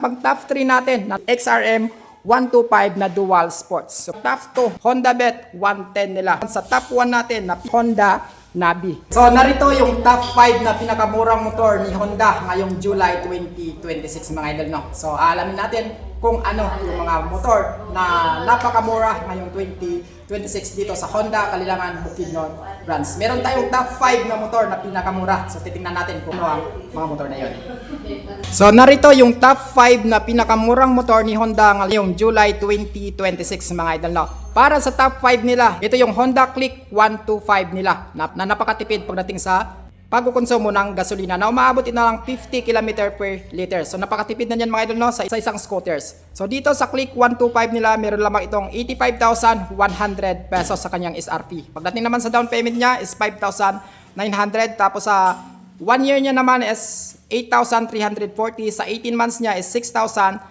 Pag top 3 natin na XRM 125 na dual sports. So top 2, Honda Bet 110 nila. Sa top 1 natin na Honda Navi. So narito yung top 5 na pinakamurang motor ni Honda ngayong July 2026 mga idol, no. So alamin natin kung ano yung mga motor na napakamura ngayong 2026 dito sa Honda Kalilangan Bukidnon branch. Meron tayong top 5 na motor na pinakamura. So titingnan natin kung ano ang mga motor na yun. So narito yung top 5 na pinakamurang motor ni Honda ngayong July 2026 mga idol, no. Para sa top 5 nila, ito yung Honda Click 125 nila na napakatipid pagdating sa pagkukonsumo ng gasolina na umaabot na lang 50 km per liter. So napakatipid na yan mga idol, no, sa isang scooters. So dito sa Click 125 nila, meron lamang itong 85,100 pesos sa kanyang SRP. Pagdating naman sa down payment niya is 5,900. Tapos sa 1 year niya naman is 8,340. Sa 18 months niya is 6,090.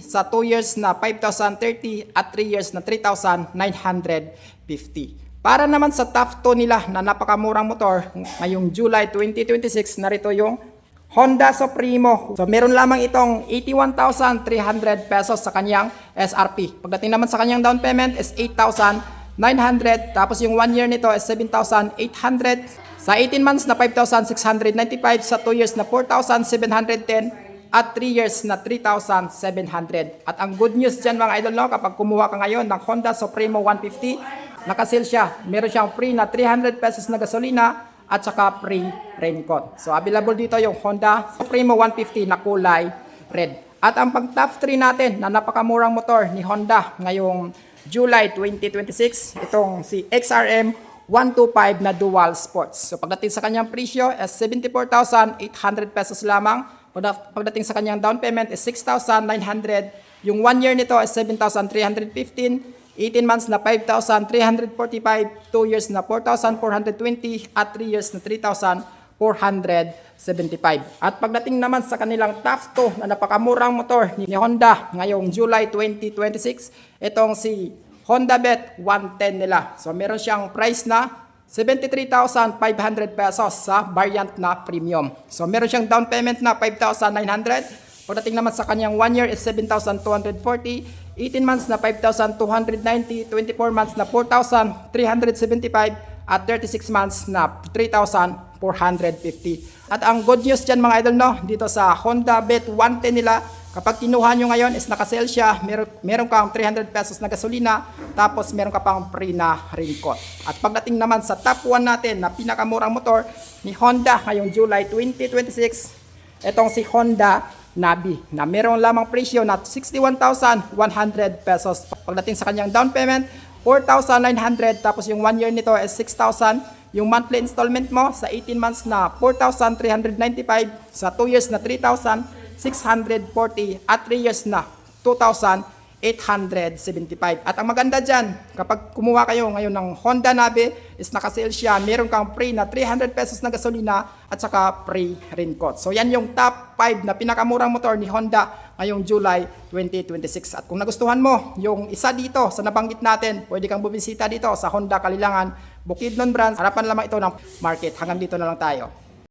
Sa 2 years na 5,030 at 3 years na 3,950. Para naman sa top 2 nila na napakamurang motor ngayong July 2026, narito yung Honda Supremo. So meron lamang itong 81,300 pesos sa kanyang SRP. Pagdating naman sa kanyang down payment is 8,900. Tapos yung 1 year nito is 7,800. Sa 18 months na 5,695. Sa 2 years na 4,710. At 3 years na 3,700. At ang good news dyan mga idol, no, kapag kumuha ka ngayon ng Honda Supremo 150, nakasil siya. Meron siyang free na 300 pesos na gasolina at saka free raincoat. So available dito yung Honda Supremo 150 na kulay red. At ang pag top 3 natin na napakamurang motor ni Honda ngayong July 2026, itong si XRM 125 na dual sports. So pagdating sa kanyang presyo is 74,800 pesos lamang. Pagdating sa kanyang down payment is 6,900. Yung 1 year nito is 7,315. 18 months na 5,345. 2 years na 4,420. At 3 years na 3,475. At pagdating naman sa kanilang top 2 na napakamurang motor ni Honda ngayong July 2026, itong si Honda Bet 110 nila. So meron siyang price na 73,500 pesos sa variant na premium. So meron siyang down payment na 5,900. Pagdating naman sa kanyang 1 year is 7,240. 18 months na 5,290. 24 months na 4,375. At 36 months na 3,450. At ang good news dyan mga idol, no, dito sa Honda Bet 110 nila, kapag kinuha nyo ngayon is nakasale siya, meron kang 300 pesos na gasolina, tapos meron ka pang free na raincoat. At pagdating naman sa top 1 natin na pinakamurang motor ni Honda ngayong July 2026, itong si Honda Navi na meron lamang presyo na 61,100 pesos. Pagdating sa kanyang down payment, 4,900, tapos yung 1 year nito is 6,000. Yung monthly installment mo sa 18 months na 4,395, sa 2 years na 3,640 at 3 years na 2,875. At ang maganda dyan, kapag kumuha kayo ngayon ng Honda Navi, is nakasale siya, meron kang free na 300 pesos na gasolina at saka free raincoat. So yan yung top 5 na pinakamurang motor ni Honda ngayong July 2026. At kung nagustuhan mo yung isa dito sa nabanggit natin, pwede kang bumisita dito sa Honda Kalilangan Bukidnon branch. Harapan lamang ito ng market. Hanggang dito na lang tayo.